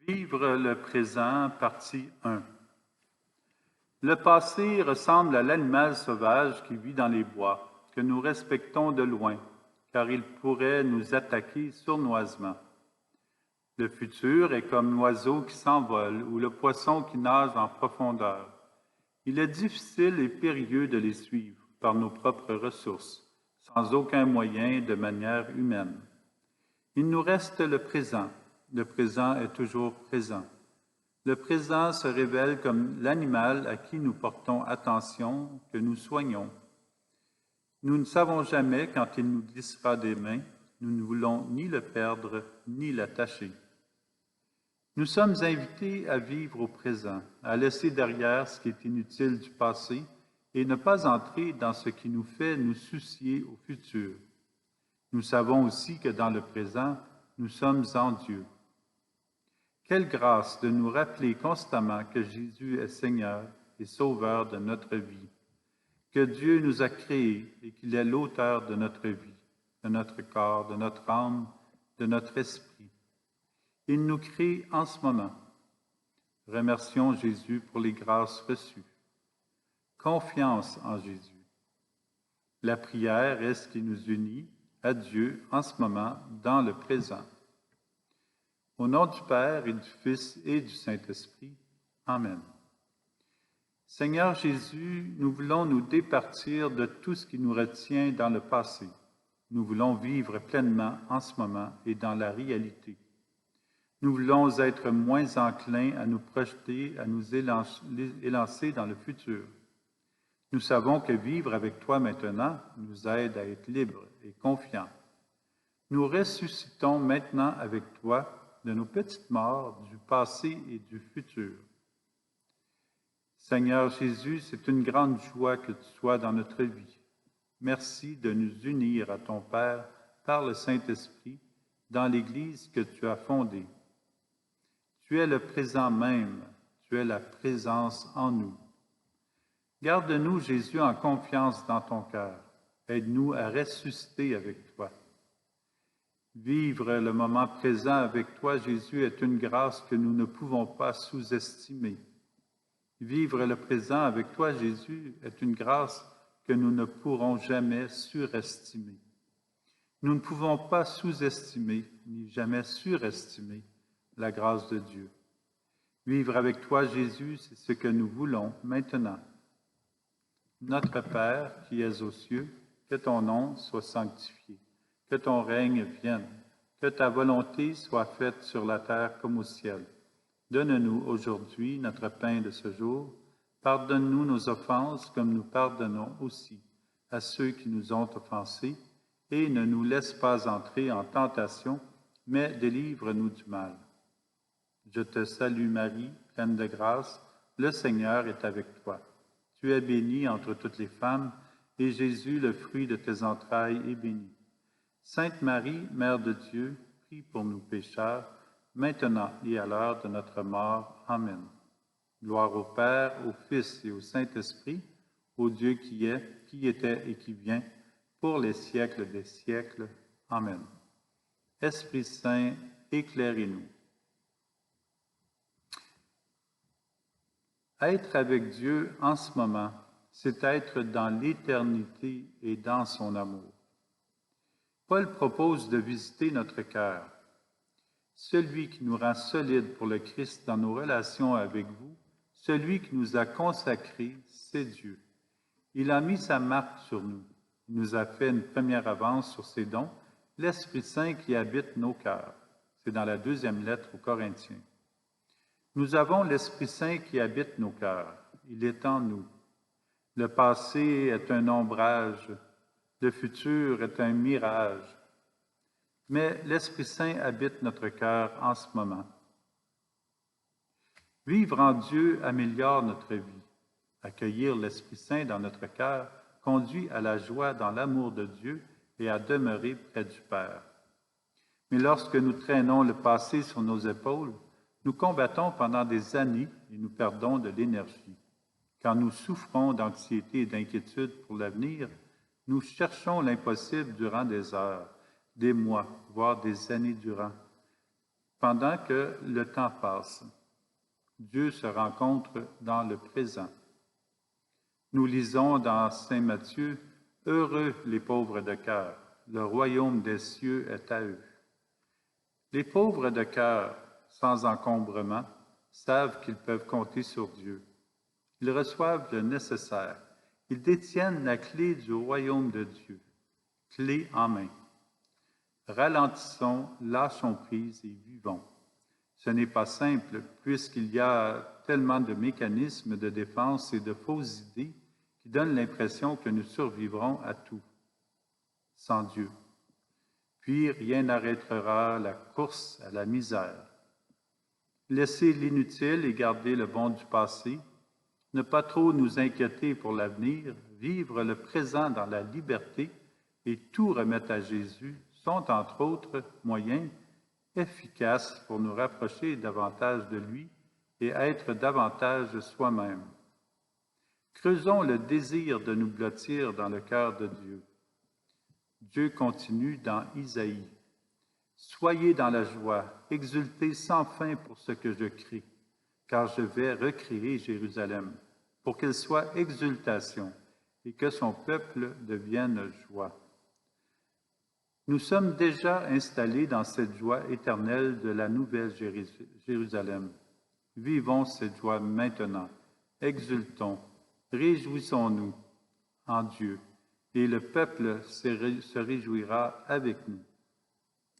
Vivre le présent, partie 1. Le passé ressemble à l'animal sauvage qui vit dans les bois, que nous respectons de loin, car il pourrait nous attaquer sournoisement. Le futur est comme l'oiseau qui s'envole ou le poisson qui nage en profondeur. Il est difficile et périlleux de les suivre par nos propres ressources, sans aucun moyen de manière humaine. Il nous reste le présent. Le présent est toujours présent. Le présent se révèle comme l'animal à qui nous portons attention, que nous soignons. Nous ne savons jamais quand il nous glissera des mains. Nous ne voulons ni le perdre, ni l'attacher. Nous sommes invités à vivre au présent, à laisser derrière ce qui est inutile du passé et ne pas entrer dans ce qui nous fait nous soucier au futur. Nous savons aussi que dans le présent, nous sommes en Dieu. Quelle grâce de nous rappeler constamment que Jésus est Seigneur et Sauveur de notre vie, que Dieu nous a créés et qu'il est l'auteur de notre vie, de notre corps, de notre âme, de notre esprit. Il nous crée en ce moment. Remercions Jésus pour les grâces reçues. Confiance en Jésus. La prière est ce qui nous unit à Dieu en ce moment, dans le présent. Au nom du Père et du Fils et du Saint-Esprit. Amen. Seigneur Jésus, nous voulons nous départir de tout ce qui nous retient dans le passé. Nous voulons vivre pleinement en ce moment et dans la réalité. Nous voulons être moins enclins à nous projeter, à nous élancer dans le futur. Nous savons que vivre avec toi maintenant nous aide à être libres et confiants. Nous ressuscitons maintenant avec toi de nos petites morts du passé et du futur. Seigneur Jésus, c'est une grande joie que tu sois dans notre vie. Merci de nous unir à ton Père par le Saint-Esprit dans l'Église que tu as fondée. Tu es le présent même, tu es la présence en nous. Garde-nous, Jésus, en confiance dans ton cœur. Aide-nous à ressusciter avec toi. Vivre le moment présent avec toi, Jésus, est une grâce que nous ne pouvons pas sous-estimer. Vivre le présent avec toi, Jésus, est une grâce que nous ne pourrons jamais surestimer. Nous ne pouvons pas sous-estimer ni jamais surestimer la grâce de Dieu. Vivre avec toi, Jésus, c'est ce que nous voulons maintenant. Notre Père qui es aux cieux, que ton nom soit sanctifié, que ton règne vienne, que ta volonté soit faite sur la terre comme au ciel. Donne-nous aujourd'hui notre pain de ce jour. Pardonne-nous nos offenses comme nous pardonnons aussi à ceux qui nous ont offensés, et ne nous laisse pas entrer en tentation, mais délivre-nous du mal. Je te salue Marie, pleine de grâce, le Seigneur est avec toi. Tu es bénie entre toutes les femmes, et Jésus, le fruit de tes entrailles, est béni. Sainte Marie, Mère de Dieu, prie pour nous pécheurs, maintenant et à l'heure de notre mort. Amen. Gloire au Père, au Fils et au Saint-Esprit, au Dieu qui est, qui était et qui vient, pour les siècles des siècles. Amen. Esprit Saint, éclairez-nous. Être avec Dieu en ce moment, c'est être dans l'éternité et dans son amour. Paul propose de visiter notre cœur. Celui qui nous rend solides pour le Christ dans nos relations avec vous, celui qui nous a consacrés, c'est Dieu. Il a mis sa marque sur nous. Il nous a fait une première avance sur ses dons, l'Esprit Saint qui habite nos cœurs. C'est dans la 2e lettre aux Corinthiens. Nous avons l'Esprit Saint qui habite nos cœurs. Il est en nous. Le passé est un ombrage, le futur est un mirage. Mais l'Esprit Saint habite notre cœur en ce moment. Vivre en Dieu améliore notre vie. Accueillir l'Esprit Saint dans notre cœur conduit à la joie dans l'amour de Dieu et à demeurer près du Père. Mais lorsque nous traînons le passé sur nos épaules, nous combattons pendant des années et nous perdons de l'énergie. Quand nous souffrons d'anxiété et d'inquiétude pour l'avenir, nous cherchons l'impossible durant des heures, des mois, voire des années durant. pendant que le temps passe. Dieu se rencontre dans le présent. Nous lisons dans Saint Matthieu, « Heureux les pauvres de cœur, le royaume des cieux est à eux. » Les pauvres de cœur, sans encombrement, savent qu'ils peuvent compter sur Dieu. Ils reçoivent le nécessaire. Ils détiennent la clé du royaume de Dieu, clé en main. Ralentissons, lâchons prise et vivons. Ce n'est pas simple, puisqu'il y a tellement de mécanismes de défense et de fausses idées qui donnent l'impression que nous survivrons à tout, sans Dieu. Puis rien n'arrêtera la course à la misère. Laisser l'inutile et garder le bon du passé, ne pas trop nous inquiéter pour l'avenir, vivre le présent dans la liberté et tout remettre à Jésus sont, entre autres, moyens efficaces pour nous rapprocher davantage de lui et être davantage soi-même. Creusons le désir de nous blottir dans le cœur de Dieu. Dieu continue dans Isaïe. « Soyez dans la joie, exultez sans fin pour ce que je crie, car je vais recréer Jérusalem, pour qu'elle soit exultation et que son peuple devienne joie. » Nous sommes déjà installés dans cette joie éternelle de la nouvelle Jérusalem. Vivons cette joie maintenant, exultons, réjouissons-nous en Dieu, et le peuple se réjouira avec nous.